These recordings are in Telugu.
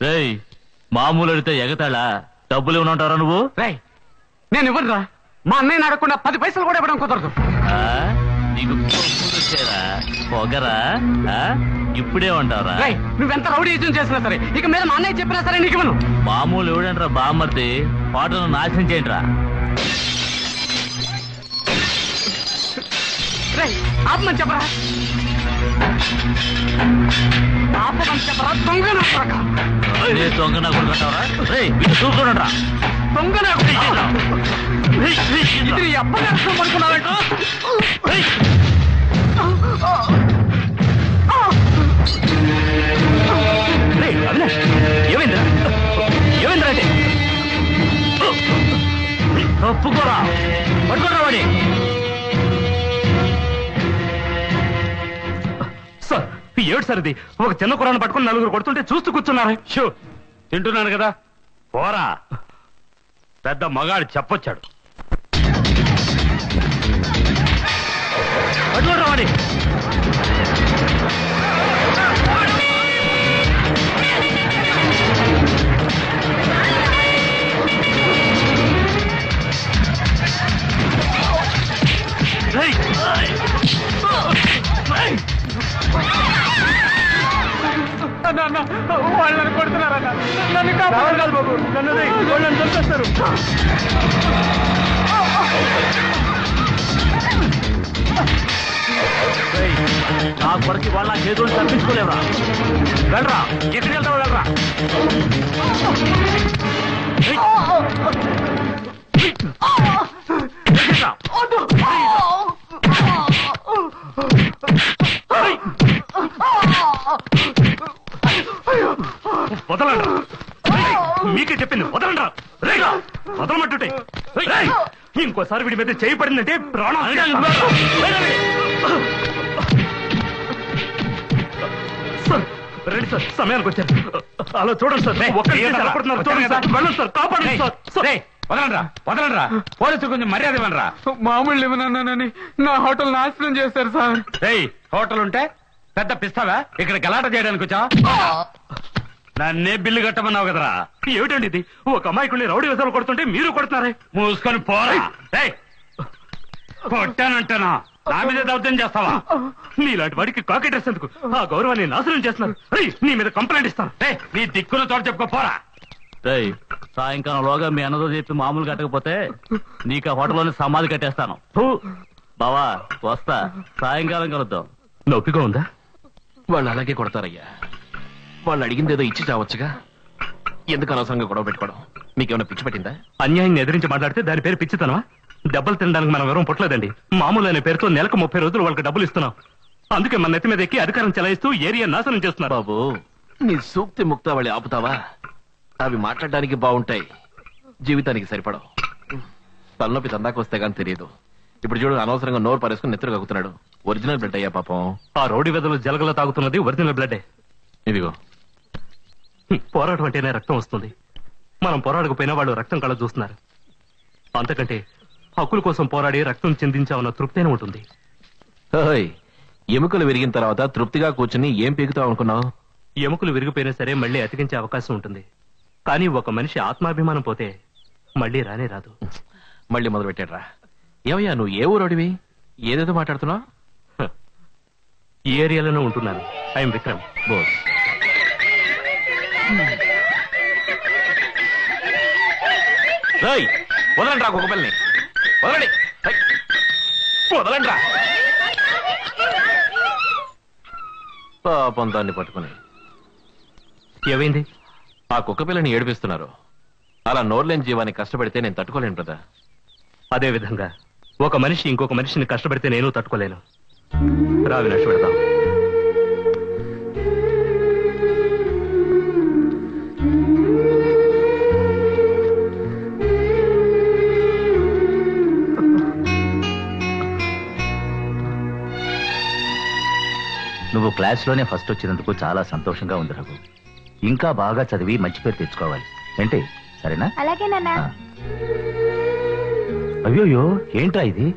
రేయ్ మామూలు అడిగితే ఎగతాళా? డబ్బులు ఇవ్వనంటారా నువ్వు? రేయ్ నేను ఇవ్వనురా. మా అన్నయ్య అడగకుండా 10 పైసలు కూడా ఇవ్వడం కుదరదు. నీకు పొగరా? ఇప్పుడే ఉంటారా? నువ్వెంత రౌడీజం చేసినా సరే ఇక మీద మా అన్నయ్య చెప్పినా సరే నీకు ఇవ్వను. మామూలు ఎవడంట్రా బామ్మర్ది? పాటను నాశనం చేయండిరా. ఆపమని చెప్పరా, ఆపమని చెప్పరా. దొంగ నా కొడకా, దొంగ నా కొడుకుంటావరా? చూసుకోండిరా, దొంగ నా ఇది అప్పని అర్థం పడుకున్నావంట. అవినాష్ ఏమైందిరా? ఏమైందిరా? అంటే ఒప్పుకోరా, పట్టుకోరా వాడి. సార్ ఏమిటి సార్ ఇది? ఒక చిన్న కుర్రాన్ని పట్టుకుని 4 కొడుతుంటే చూస్తూ కూర్చున్నారు. షూ తింటున్నాను కదా, పోరా. పెద్ద మగాడు చెప్పొచ్చాడు. పట్టుకోరా వాడి. వాళ్ళని కొడుతున్నారన్న. నన్ను కాపాడు బాబు, నన్ను వాళ్ళని చంపేస్తారు. నా కొరకి వాళ్ళ చేతులు తప్పించుకోలేవరా? వెళ్ళరా, ఎక్కడికి వెళ్తావు? వెళ్ళరా. వదలండి, మీకే చెప్పింది వదలండి. వదలమంటుంటే ఇంకోసారి వీడి మీద చేయబడిందంటే ప్రాణం. రండి సార్, సమయానికి వచ్చారు. అలా చూడండి సార్, వెళ్ళండి సార్, కాపాడండి సార్. వదలండ్రా, వదలండ్రా. పోలీసులు కొంచెం మర్యాద ఇవ్వనరా. మామూలు ఇవ్వనన్నానని నా హోటల్ నాశనం చేశారు సార్. హోటల్ ఉంటే పెద్ద పిస్తావా? ఇక్కడ గలాట చేయడానికి వచ్చా? నన్నే బిల్లు కట్టమన్నావు కదరా. ఏమిటండి ఇది? ఒక అమాయకుడిని రౌడీ వేసాలు కొడుతుంటే మీరు కొడుతున్నారే. మూసుకొని పోరా. కొట్టానంటానా? నా మీద దౌర్జన్యం చేస్తావా? నీలాంటి వాడికి కాకి డ్రెస్ ఎందుకు? ఆ గౌరవాన్ని నాశనం చేస్తున్నారు. నీ మీద కంప్లైంట్ ఇస్తాను. నీ దిక్కున చోట చెప్పుకోపోరా. సాయంకాలంలోగా మీ అన్నదో చెప్పి మామూలు కట్టకపోతే నీకు ఆ హోటల్లోనే సమాధి కట్టేస్తాను. బావా వస్తా, సాయంకాలం కలుద్దాం. నొప్పిగా ఉందా? వాళ్ళు అలాగే కొడతారయ్యా. వాళ్ళు అడిగింది ఏదో ఇచ్చి చావచ్చుగా, ఎందుకు అనవసరంగా గొడవ పెట్టుకోవడం? మీకేమైనా పిచ్చి పట్టిందా? అన్యాయం ఎదిరించి మాట్లాడితే దాని పేరు పిచ్చితనమా? డబ్బులు తినడానికి మనం ఎవరం పుట్టలేదండి. మామూలు అనే పేరుతో నెలకు 30 రోజులు వాళ్ళకి డబ్బులు ఇస్తున్నాం. అందుకే మన నెత్తి మీద ఎక్కి అధికారం చెలాయిస్తూ ఏరియా నాశనం చేస్తున్నారు. బాబు నీ సూక్తి ముక్తావళి ఆపుతావా? అవి మాట్లాడడానికి బాగుంటాయి, జీవితానికి సరిపడవు. తలనొప్పి తందాకు వస్తే గానీ తెలియదు. ఇప్పుడు చూడు, అనవసరంగా నోరు పారేసుకుని నెత్తురు కక్కుతున్నాడు. ఒరిజినల్ బ్లడ్ అయ్యా పాపం. ఆ రౌడీ వెదలు జలగల తాగుతున్నది ఒరిజినల్ బ్లడ్డే. ఇదిగో, పోరాటం అంటేనే రక్తం వస్తుంది. మనం పోరాడకపోయినా వాళ్ళు రక్తం కళ్ళ చూస్తున్నారు. అంతకంటే హక్కుల కోసం పోరాడి రక్తం చిందించామన్న తృప్తేనే ఉంటుంది. ఎముకలు విరిగిన తర్వాత తృప్తిగా కూర్చుని ఏం పీకుతావు అనుకున్నావు? ఎముకలు విరిగిపోయినా సరే మళ్ళీ అతికించే అవకాశం ఉంటుంది. కానీ ఒక మనిషి ఆత్మాభిమానం పోతే మళ్ళీ రానే రాదు. మళ్ళీ మొదలు పెట్టాడ్రా. ఏమయ్యా, నువ్వు ఏ ఊరోడివి? ఏదేదో మాట్లాడుతున్నావు? ఈ ఏరియాలోనే ఉంటున్నాను. ఐఎమ్ విక్రమ్ బోస్. వదలండి రా కుక్కపిల్లని, వదలండి, వదలండి రా. పాపం దాన్ని పట్టుకుని. ఏమైంది? ఆ కుక్కపిల్లని ఏడిపిస్తున్నారు. అలా నోర్లేని జీవాన్ని కష్టపడితే నేను తట్టుకోలేను బ్రదర్. అదే విధంగా ఒక మనిషి ఇంకొక మనిషిని కష్టపడితే నేను తట్టుకోలేను. రా వినాష్, పెడతాం. నువ్వు క్లాస్లోనే ఫస్ట్ వచ్చినందుకు చాలా సంతోషంగా ఉంది రఘు. ఇంకా బాగా చదివి మంచి పేరు తెచ్చుకోవాలి. ఏంటి? సరేనా? అలాగే నాన్న. అయ్యోయ్యో, ఏంట్రా ఇది?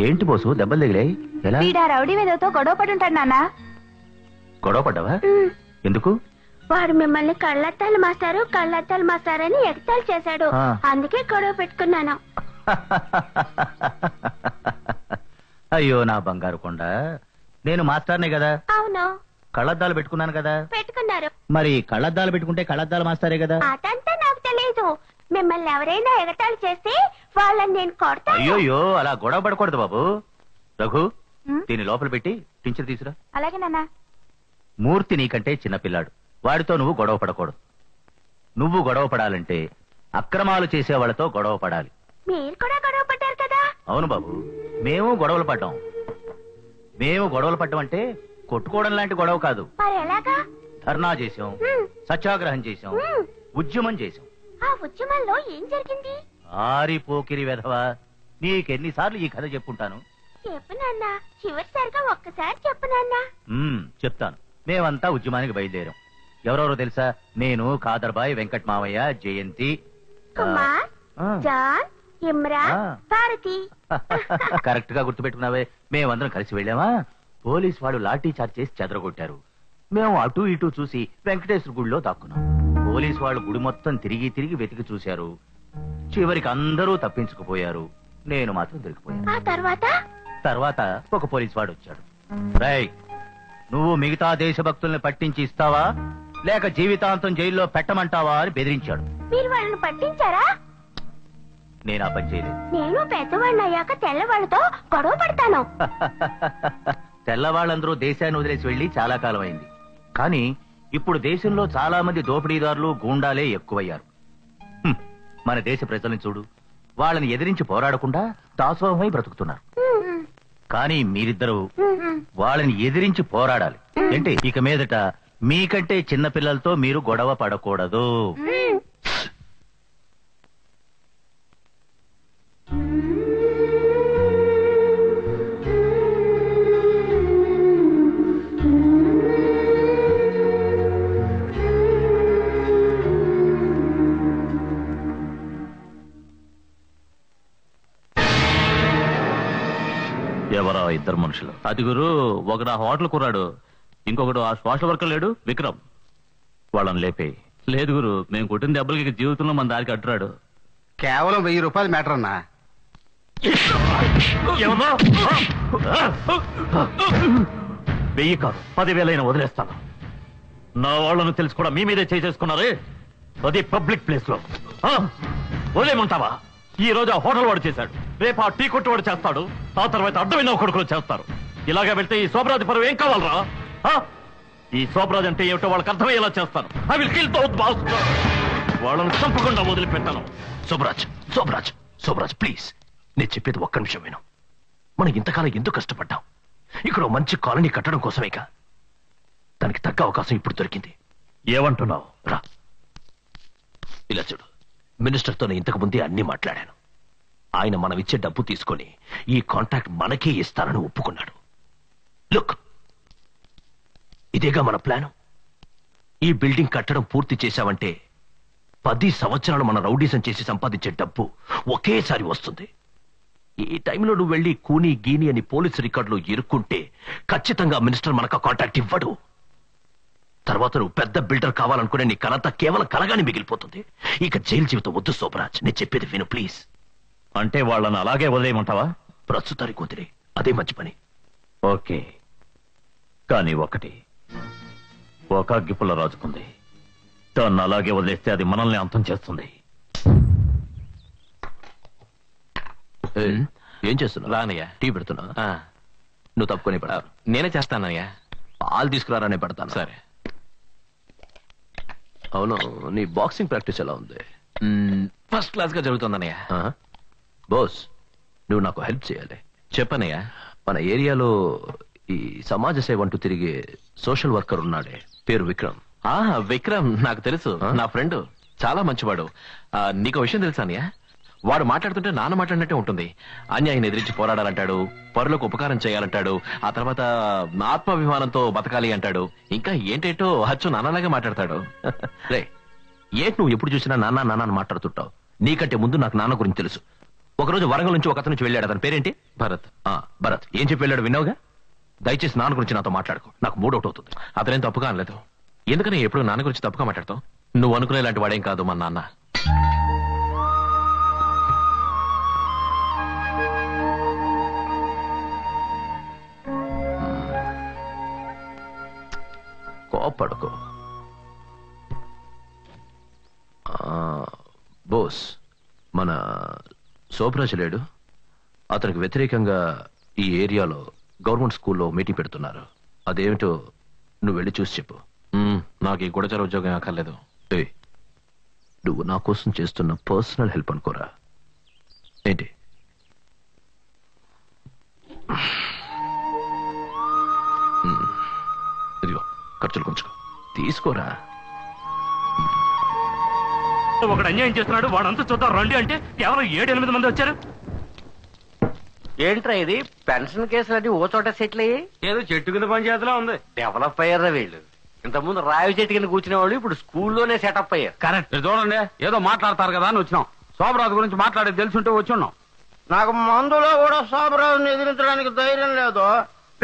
ఏంటి బోసు, దెబ్బలు తగిలాయి? ఎలా? రౌడీ వేదతో గొడవ పడుంటాడు నాన్న. గొడవ పడ్డావా? ఎందుకు? వాడు మిమ్మల్ని కళ్ళద్దాలు మాస్టారు అని ఎగతాళి చేశాడు. అందుకే గొడవ పెట్టుకున్నాను. అయ్యో నా బంగారు కొండ, నేను మాస్టర్నే కదా. అవును, కళ్ళద్దాలు పెట్టుకున్నాను కదా. పెట్టుకున్నారు. మరి కళ్ళద్దాలు పెట్టుకుంటే కళ్ళద్దాలు మాస్టరే కదా. అదంతా నాకు తెలియదు. మిమ్మల్ని ఎవరైనా ఎగతాళి చేస్తే వాళ్ళని నేను కొడతాను. అయ్యోయ్యో, అలా గొడవ పడకూడదు బాబు. రఘు, దీని లోపల పెట్టి టించర్ తీసురా. అలాగే నాన్న. మూర్తి నీకంటే చిన్నపిల్లాడు, వాడితో నువ్వు గొడవ పడకూడదు. నువ్వు గొడవ పడాలంటే అక్రమాలు చేసే వాళ్ళతో గొడవ పడాలి. మీరు కూడా గొడవ పడ్డారు కదా. అవును బాబు, మేము గొడవలు పడ్డాం. మేము గొడవలు పడ్డం అంటే కొట్టుకోవడం లాంటి గొడవ కాదు. మరి ఎలాగా? ధర్నా చేసాం, సత్యాగ్రహం చేసాం, ఉద్యమం చేసాం. ఆ ఉద్యమంలో ఏం జరిగింది? ఆరిపోకిరి వెధవా, నీకెన్నిసార్లు ఈ కథ చెప్పుంటాను. చెప్పు నాన్న, చివరిసారిగా ఒక్కసారి చెప్పు నాన్న. చెప్తాను. మేమంతా ఉద్యమానికి బయలుదేరాం. ఎవరెవరో తెలుసా? నేను, కాదర్బాయ్, వెంకట్ మావయ్య, జయంతి, కుమార్, జాన్, ఇమ్రాన్, భారతి. కరెక్ట్ గా గుర్తుపెట్టుకున్నావే. మేమందరం కలిసి వెళ్ళామా. పోలీస్ వాళ్ళు లాఠీ చార్జ్ చేసి చెదరగొట్టారు. మేము అటు ఇటు చూసి వెంకటేశ్వర గుడిలో దాక్కున్నాం. పోలీస్ వాళ్ళు గుడి మొత్తం తిరిగి తిరిగి వెతికి చూశారు. చివరికి అందరూ తప్పించుకుపోయారు. నేను మాత్రం దొరికిపోయాను. ఆ తర్వాత ఒక పోలీస్ వాడు వచ్చాడు. రేయ్, నువ్వు మిగతా దేశభక్తుల్ని పట్టించి ఇస్తావా లేక జీవితాంతం జైల్లో పెట్టమంటావా అని బెదిరించాడు. మీరు వాళ్ళని పట్టించారా? నేను ఆ పని చేయలేదు. నేను పెద్దవాళ్ళని అయ్యాక తెల్లవాళ్ళతో గొడవ పడతాను. తెల్లవాళ్ళందరూ దేశాన్ని వదిలేసి వెళ్లి చాలా కాలం అయింది. కానీ ఇప్పుడు దేశంలో చాలా మంది దోపిడీదారులు, గూండాలే ఎక్కువయ్యారు. మన దేశ ప్రజల్ని చూడు, వాళ్ళని ఎదిరించి పోరాడకుండా దాసోహమై బ్రతుకుతున్నారు. కానీ మీరిద్దరూ వాళ్ళని ఎదిరించి పోరాడాలి. ఏంటి, ఇక మీదట మీకంటే చిన్న పిల్లలతో మీరు గొడవ పడకూడదు. ఎవరా ఇద్దరు మనుషులు? అది గురు, ఒకడు ఆ హోటల్ కుర్రాడు, ఇంకొకడు ఆ సోషల్ వర్కర్ లేడు విక్రమ్. వాళ్ళని లేపే. లేదు గురు, మేము కొట్టిన దెబ్బలకి జీవితంలో మన దారికి అడ్డురాడు. కేవలం 1000 రూపాయలు మ్యాటర్ అన్నా. 1000 కాదు, 10,000 వదిలేస్తాను. నా వాళ్ళను తెలిసి కూడా మీ మీదే చేసుకున్నారే, అది పబ్లిక్ ప్లేస్ లో. వదిలేమంటావా? ఈ రోజు ఆ హోటల్ వాడు చేశాడు, రేపు ఆ టీ కొట్టు వాడు చేస్తాడు, ఆ తర్వాత అడ్డమైన కొడుకులు చేస్తారు. ఇలాగే వెళ్తే ఈ శోభరాజు పరువు ఏం కావాలరా? ఈ శోభరాజు అంటే ఏమిటో వాళ్ళకి అర్థమయ్యేలా చేస్తాను. I will kill both boss. వాళ్ళని చంపకుండా వదిలిపెట్టాను. శోభరాజ్ ప్లీజ్, నేను చెప్పేది ఒక్క నిమిషం విను. మనం ఇంతకాలం ఎందుకు కష్టపడ్డాం? ఇక్కడ మంచి కాలనీ కట్టడం కోసమేగా. దానికి తగ్గ అవకాశం ఇప్పుడు దొరికింది. ఏమంటున్నావు? రా, ఇలా చూడు. మినిస్టర్తో నేను ఇంతకు ముందే అన్ని మాట్లాడాను. ఆయన మనం ఇచ్చే డబ్బు తీసుకొని ఈ కాంట్రాక్ట్ మనకే ఇస్తానని ఒప్పుకున్నాడు. లుక్, ఇదేగా మన ప్లాను. ఈ బిల్డింగ్ కట్టడం పూర్తి చేశావంటే 10 సంవత్సరాలు మన రౌడీసం చేసి సంపాదించే డబ్బు ఒకేసారి వస్తుంది. ఈ టైంలో నువ్వు వెళ్ళి కూనీ గీని అని పోలీసు రికార్డులో ఇరుక్కుంటే ఖచ్చితంగా మినిస్టర్ మనకు కాంట్రాక్ట్ ఇవ్వడు. తర్వాత నువ్వు పెద్ద బిల్డర్ కావాలనుకునే నీ కలంతా కేవలం కలగానే మిగిలిపోతుంది. ఇక జైలు జీవితం వద్దు శోభరాజ్, నేను చెప్పేది విను ప్లీజ్. అంటే వాళ్ళని అలాగే వదిలేయమంటావా? ప్రస్తుతానికి వదిలే, అదే మంచి పని. ఓకే, కానీ ఒకటి, ఒక అగ్గిపుల్ల రాజుకుంది. దాన్ని అలాగే వదిలేస్తే అది మనల్ని అంతం చేస్తుంది. ఏం చేస్తున్నావు? రానయ్యా, టీ పెడుతున్నా. నువ్వు తప్పుకొని పెడతా. నేనే చేస్తానయ్యా. పాలు తీసుకురానే పెడతాను. సరే. అవును, నీ బాక్సింగ్ ప్రాక్టీస్ ఎలా ఉంది? ఫస్ట్ క్లాస్ గా జరుగుతుందన్నయ్య. బోస్, నువ్వు నాకు హెల్ప్ చేయాలి. చెప్పనయ్యా. మన ఏరియాలో ఈ సమాజ సేవ అంటూ తిరిగే సోషల్ వర్కర్ ఉన్నాడే, పేరు విక్రమ్. విక్రమ్ నాకు తెలుసు, నా ఫ్రెండ్, చాలా మంచివాడు. నీకు విషయం తెలుసా అన్నయ్య? వాడు మాట్లాడుతుంటే నాన్న మాట్లాడినట్టే ఉంటుంది. అన్యాయం ఎదిరించి పోరాడాలంటాడు, పరులకు ఉపకారం చేయాలంటాడు, ఆ తర్వాత ఆత్మాభిమానంతో బతకాలి అంటాడు. ఇంకా ఏంటేంటో హచ్చు నాన్నలాగే మాట్లాడతాడు. రే, ఏంటి నువ్వు ఎప్పుడు చూసినా నాన్న నాన్న అని మాట్లాడుతుంటావు? నీకంటే ముందు నాకు నాన్న గురించి తెలుసు. ఒకరోజు వరంగల్ నుంచి ఒక అతను నుంచి వెళ్ళాడు. అతని పేరేంటి? భరత్. భరత్ ఏం చెప్పి వెళ్ళాడు విన్నావుగా? దయచేసి నాన్న గురించి నాతో మాట్లాడుకో, నాకు మూడౌట్ అవుతుంది. అతనేం తప్పుగా అనలేదు. ఎందుకని ఎప్పుడు నాన్న గురించి తప్పుగా మాట్లాడతావు? నువ్వు అనుకునేలాంటి వాడేం కాదు మా నాన్న. కోపడుకో. బోస్, మన శోభరాజు లేడు, అతనికి వ్యతిరేకంగా ఈ ఏరియాలో గవర్నమెంట్ స్కూల్లో మీటింగ్ పెడుతున్నారు. అదేమిటో నువ్వు వెళ్ళి చూసి చెప్పు. నాకు ఈ గుడచార ఉద్యోగం అక్కర్లేదు. నువ్వు నా కోసం చేస్తున్న పర్సనల్ హెల్ప్ అనుకోరా ఏంటి? ఇదిగో ఖర్చులు కొంచెం తీసుకోరా. ఒకడు అన్యాయం చేస్తున్నాడు, వాడంతా చూద్దాం రండి అంటే కేవలం 7-8 మంది వచ్చారు. ఏంట్రా ఇది? పెన్షన్ కేసులన్నీ ఓ చోట సెటిల్ అయ్యి ఏదో చెట్టు కింద పనిచేతలా ఉంది. డెవలప్ అయ్యారా వీళ్ళు? ఇంతకుముందు రావి చెట్టు కింద కూర్చునే వాళ్ళు ఇప్పుడు స్కూల్లోనే సెటప్ అయ్యారు. కరెక్ట్. చూడండి, ఏదో మాట్లాడతారు కదా అని వచ్చినాం. శోభరాజు గురించి మాట్లాడేది తెలుసుంటే వచ్చి ఉన్నాం. నాకు మందులో కూడా శోభరాజుని ఎదిరించడానికి ధైర్యం లేదు.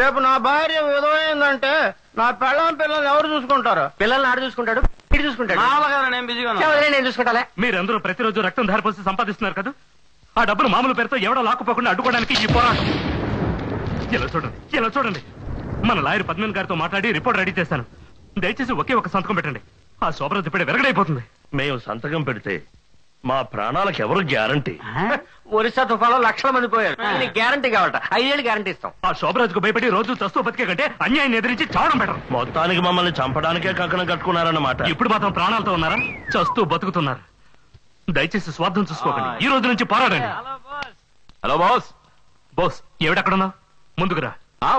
రేపు నా భార్య విధమైందంటే నా పెళ్ళం పిల్లల్ని ఎవరు చూసుకుంటారు? పిల్లల్ని ఆడు చూసుకుంటాడు, వీడు చూసుకుంటాడు. నేను బిజీగా నేను చూసుకుంటాలే. మీరందరూ ప్రతిరోజు రక్తం ధారపోసి సంపాదిస్తున్నారు కదా, ఆ డబ్బులు మామూలు పేరుతో ఎవడో లాక్కుపోకుండా అడ్డుకోవడానికి ఈ పోరాటం. ఇలా చూడండి, మన లాయర్ పద్మన్ గారితో మాట్లాడి రిపోర్ట్ రెడీ చేశాను. దయచేసి ఒకే ఒక సంతకం పెట్టండి. ఆ శోభరాజు ఇప్పుడే విరగడైపోతుంది. మేము సంతకం పెడితే మా ప్రాణాలకు ఎవరు గ్యారంటీ? ఒరిస్సా తుఫాలో లక్షల మంది పోయారు. గ్యారంటీ కావాలట, 5 ఏళ్ళు గ్యారంటీ ఇస్తాం. ఆ శోభరాజుకు భయపడి రోజు చస్తూ బతికే కంటే అన్యాయం ఎదిరించి చావడం బెటర్. మొత్తానికి మమ్మల్ని చంపడానికే కంకణం కట్టుకున్నారన్నమాట. ఇప్పుడు మాత్రం ప్రాణాలతో ఉన్నారా? చస్తూ బతుకుతున్నారు. దయచేసి స్వార్థం చూసుకోకండి. ఈ రోజు నుంచి పోరాడండి. Hello boss. బోస్, ఏమిటక్కడున్నావు? ముందుకురా.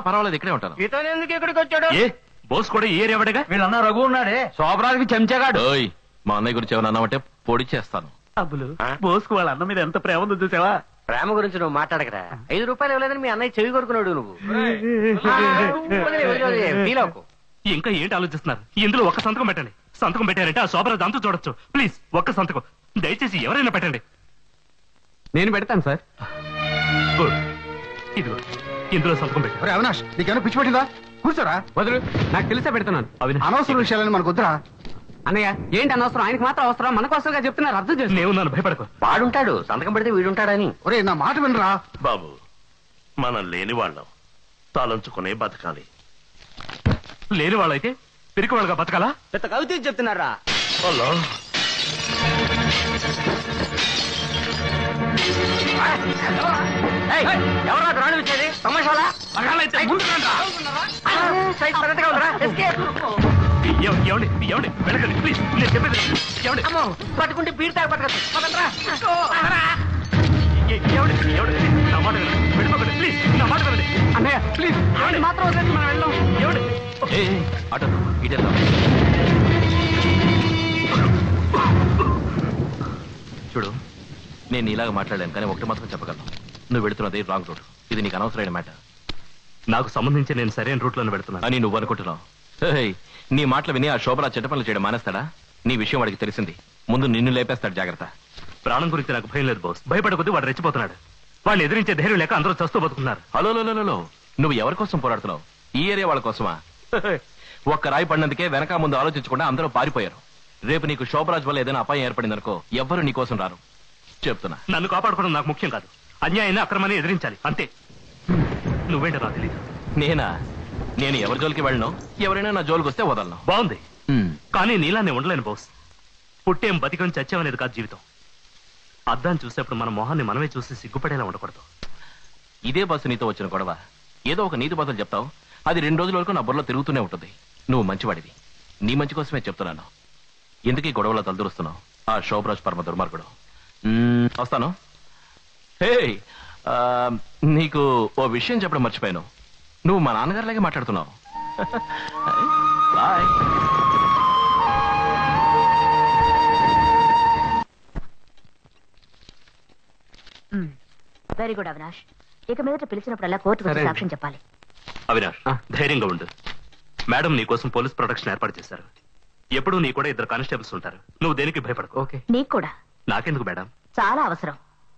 పర్వాలేదు, ఇక్కడే ఉంటాను. ఇతను ఎందుకు ఇక్కడికి వచ్చాడు? ఏ బోస్ కూడా ఈ ఏరియా వాడేగా? వీళ్ళన్నా రఘు ఉన్నాడే, శోభరాజుకి చెంచాగాడు. ఓయ్, మా అన్నయ్య గురించి ఏమన్నా అన్నామంటే పొడి చేస్తాను. అబ్బులు బోస్కు వాళ్ళ అన్న మీద ఎంత ప్రేమ ఉందో చూసావా? ప్రేమ గురించి నువ్వు మాట్లాడకరా. 5 రూపాయలు ఇవ్వలేదని మీ అన్నయ్య చెవి కొరుకున్నాడు. నువ్వు ఫీల్ అవ్వకు. ఇంకా ఏంటి ఆలోచిస్తున్నారు? ఇందులో ఒక్క సంతకం పెట్టండి. సంతకం పెట్టారంటే ఆ శోభరాజు అంతా చూడొచ్చు. ప్లీజ్ ఒక్క సంతకం దయచేసి ఎవరైనా పెట్టండి. నేను పెడతాను సార్. గుడ్. ఇదిగో ఇందులో సంతకం పెట్టండి. అవినాష్, నీకేమైనా పిచ్చి పట్టిందా? కూర్చోరా. వదులు, నాకు తెలిసే పెడుతున్నాను. అనవసర విషయాలని మనకు వద్దురా. అన్నయ్య, ఏంటి అనవసరం? ఆయనకి మాత్రం అవసరం, మనకోసంగా చెప్తున్నారు, అర్థం చేసి. నేను నన్ను భయపడకు. వాడుంటాడు, సంతకం పెడితే వీడుంటాడని. ఒరే, నా మాట వినరా. బాబు, మనం లేని వాళ్ళం, తలంచుకునే బతకాలి. లేని వాళ్ళైతే పిరికి వాళ్ళగా బతకాలా? పెద్ద కవిత చెప్తున్నారా? హలో, ఎవరా రాణి వచ్చేది? తమాషాలా? ఏమండి వెళ్ళకండి ప్లీజ్. నేను చెప్పేది ఏమండి? పట్టుకుంటే బీర్ తాగి పట్టకచ్చు. ఏమండి నా మాట వినండి. వెళ్ళిపోకండి ప్లీజ్. నా మాట వినండి. అన్నయ్య ప్లీజ్, ఆయన మాత్రం వదిలేసి మనం వెళ్దాం. ఏమండి? అటు ఇటెళ్దాం. చూడు, నేను ఇలాగ మాట్లాడాను, కానీ ఒకటి మాత్రం చెప్పగలను. నువ్వు వెళుతున్నది రాంగ్ రూట్. ఇది నీకు అనవసరమైన మ్యాటర్. నాకు సంబంధించి నేను సరైన రూట్ లోనే పెడుతున్నాను అని నువ్వు అనుకుంటున్నావు. నీ మాటలు విని ఆ శోభరాజ్ చెడ్డ పనులు చేయడం మానేస్తాడా? నీ విషయం వాడికి తెలిసింది, ముందు నిన్ను లేపేస్తాడు. జాగ్రత్త. ప్రాణం గురించి నాకు భయం లేదు బాస్. భయపడకొద్ది వాడు రెచ్చిపోతున్నాడు. వాడిని ఎదిరించే ధైర్యం లేక అందరూ చస్తూ బతుకున్నారు. హలో, నువ్వు ఎవరి కోసం పోరాడుతున్నావు? ఈ ఏరియా వాళ్ళ కోసమా? ఒక్క రాయి పడినందుకే వెనక ముందు ఆలోచించకుండా అందరూ పారిపోయారు. రేపు నీకు శోభరాజ్ వల్ల ఏదైనా అపాయం ఏర్పడిందనుకో, ఎవ్వరూ నీ కోసం రారు. చెప్తున్నా. నన్ను కాపాడుకోవడం నాకు ముఖ్యం కాదు. అన్యాయాన్ని అక్రమాన్ని ఎదిరించాలి అంతే. నువ్వేంటో నాకు తెలియదు. నేను ఎవరి జోలికి వెళ్ళను, ఎవరైనా నా జోలికి వస్తే వదలను. బాగుంది, కానీ నీలానే ఉండలేను బాస్. పుట్టేం బతికం చచ్చామనేది కాదు జీవితం. అద్దాన్ని చూసేప్పుడు మన మొహాన్ని మనమే చూసి సిగ్గుపడేలా ఉండకూడదు. ఇదే బస్సు నీతో వచ్చిన గొడవ. ఏదో ఒక నీతి బదులు చెప్తావు, అది 2 రోజుల వరకు నా బుర్రలో తిరుగుతూనే ఉంటుంది. నువ్వు మంచివాడివి, నీ మంచి కోసమే చెప్తున్నాను. ఎందుకు ఈ గొడవలో తలదూరుస్తున్నావు? ఆ శోభరాజ్ పరమ దుర్మార్గుడు. వస్తాను. హే, నీకు ఓ విషయం చెప్పడం మర్చిపోయాను. నువ్వు మా నాన్నగారిలాగే మాట్లాడుతున్నావు. బాయ్. Very good Avinash. ఇక మీదట పిలిచినప్పుడల్లా కోర్టుకు వచ్చి సాక్ష్యం చెప్పాలి. అవినాష్, ధైర్యంగా ఉండు. మేడం నీ కోసం పోలీస్ ప్రొటెక్షన్ ఏర్పాటు చేశారు. ఎప్పుడు నీ కూడా 2 కానిస్టేబుల్స్ ఉంటారు. నువ్వు దేనికి భయపడకు. ఓకే. నీకు కూడా నాకెందుకు మేడం? చాలా అవసరం.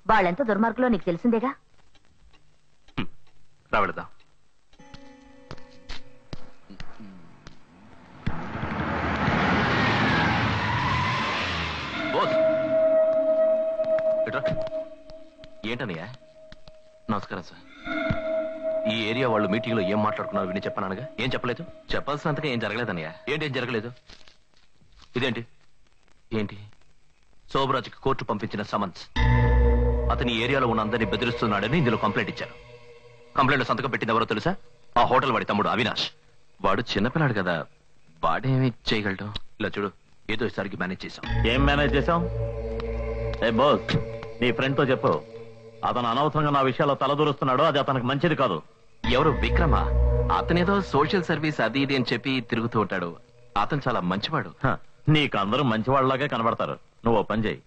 వాళ్ళెంత దుర్మార్గులో నీకు తెలిసిందేగా. రావడదా? ఏంటన్నయ్యా? నమస్కారం సార్. ఈ ఏరియా వాళ్ళు మీటింగ్ లో ఏం మాట్లాడుకున్నారు విని చెప్పానగా? ఏం చెప్పలేదు? చెప్పాల్సినంతగా ఏం జరగలేదన్నయ్య. ఏంటి ఏం జరగలేదు? ఇదేంటి? ఏంటి? శోభరాజ్కి కోర్టు పంపించిన సమన్స్. అతని ఏరియాలో ఉన్న అందరినీ బెదిరిస్తున్నాడని ఇందులో కంప్లైంట్ ఇచ్చారు. కంప్లైంట్ సంతకం పెట్టింది ఎవరో తెలుసా? ఆ హోటల్ వాడి తమ్ముడు అవినాష్. వాడు చిన్నపిల్లాడు కదా, వాడేమి చేయగలడు? ఇలా చూడు, ఏదో ఈసారికి మేనేజ్ చేశాం. ఏం మేనేజ్ చేశాం? ఏ బాస్, నీ ఫ్రెండ్ తో చెప్పు, అతను అనవసరంగా నా విషయాల్లో తలదూరుస్తున్నాడు, అది అతనికి మంచిది కాదు. ఎవరు? విక్రమ. అతనేదో సోషల్ సర్వీస్ అది ఇది అని చెప్పి తిరుగుతూ ఉంటాడు. అతను చాలా మంచివాడు. నీకు అందరూ మంచివాళ్లాగే కనబడతారు. నువ్వు ఓ పని చేయి,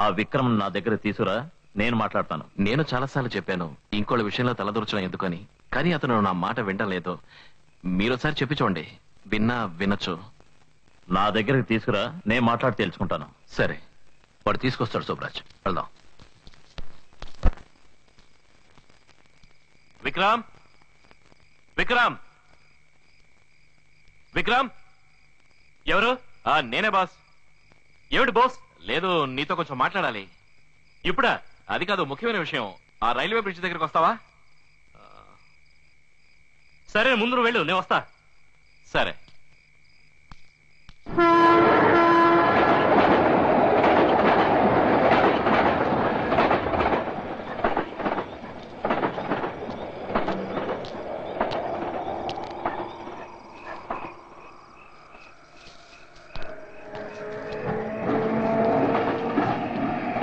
ఆ విక్రమ్ నా దగ్గర తీసుకురా, నేను మాట్లాడతాను. నేను చాలాసార్లు చెప్పాను ఇంకోళ్ళ విషయంలో తలదూర్చడం ఎందుకని, కానీ అతను నా మాట వినలేదు. మీరోసారి చెప్పి చూడండి, విన్నా వినొచ్చు. నా దగ్గరికి తీసుకురా, నేను మాట్లాడి తెలుసుకుంటాను. సరే, వాడు తీసుకొస్తాడు. శోభరాజ్, వెళ్దాం. విక్రమ్, విక్రమ్, విక్రమ్. ఎవరు? నేనే బాస్. ఏమిటి బాస్? లేదు, నీతో కొంచెం మాట్లాడాలి. ఇప్పుడా? అది కాదు, ముఖ్యమైన విషయం. ఆ రైల్వే బ్రిడ్జ్ దగ్గరికి వస్తావా? సరే, ముందు నువ్వు వెళ్ళు, నేను వస్తా. సరే.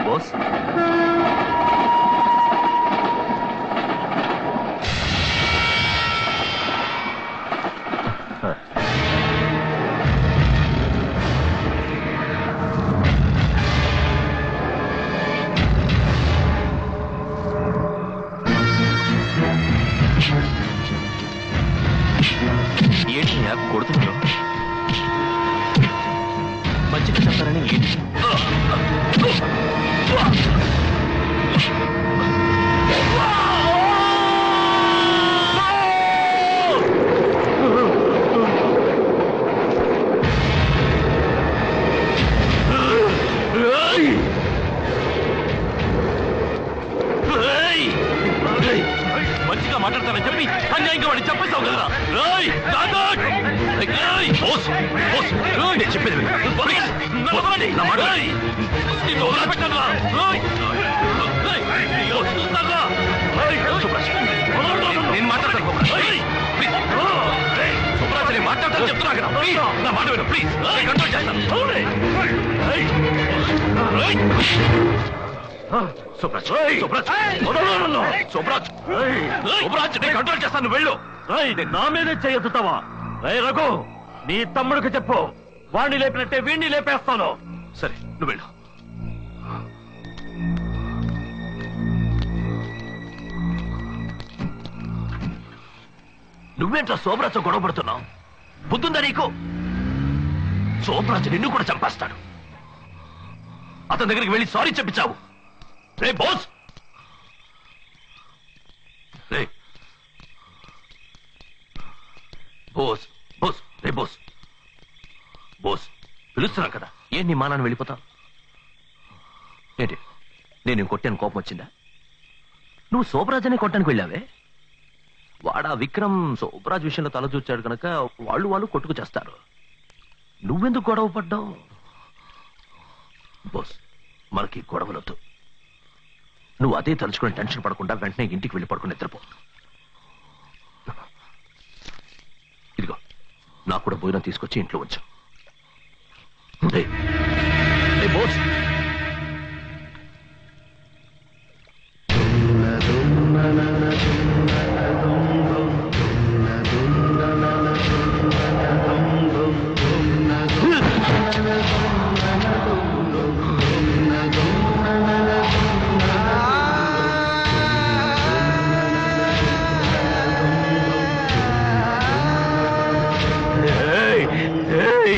బాస్, ఏంటి కొడుతున్నాడు? మంచిగా చెప్తారని ఏంటి? మంచిగా మాట్లాడతానని చెప్పి అన్యాయంగా వాడిని చెప్పేసావు కదా. చెప్పేది నేను మాట్లాడతాను. సుబ్రాజ్, నేను మాట్లాడతాను చెప్తున్నా కదా. నా మాట విను ప్లీజ్. కంట్రోల్ చేస్తాను. సుబ్రాజ్, సుబ్రాజ్, సుబ్రాజ్, సుబ్రాజ్, నేను కంట్రోల్ చేస్తాను. వెళ్ళు. నా మీదే చేయొద్దుతావా? రఘు, నీ తమ్ముడికి చెప్పు, వాణ్ణి లేపినట్టే వీణ్ణి లేపేస్తాను. సరే, నువ్వు వెళ్ళు. నువ్వేంట్రా శోభరాజు గొడవ పడుతున్నావు? బుద్ధుందా నీకు? శోభరాజు నిన్ను కూడా చంపేస్తాడు. అతని దగ్గరికి వెళ్ళి సారీ చెప్పించావు. రే బోస్, రే బోస్, బోస్, రే బోస్, బోస్ పిలుస్తున్నా కదా. ఏం నీ మానాన్ని వెళ్ళిపోతావు? ఏంటి, నేను కొట్టాను కోపం వచ్చిందా? నువ్వు శోభరాజుని కొట్టడానికి వెళ్ళావే. వాడా విక్రమ్ శోభరాజ్ విషయంలో తల చూచాడు కనుక వాళ్ళు కొట్టుకు చేస్తారు. నువ్వెందుకు గొడవ పడ్డావు? బోస్, మనకి గొడవలొద్దు. నువ్వు అదే తలుచుకుని టెన్షన్ పడకుండా వెంటనే ఇంటికి వెళ్ళి పడుకుని నిద్రపో. ఇదిగో, నాకు కూడా భోజనం తీసుకొచ్చి ఇంట్లో ఉంచు. బోస్, Hey!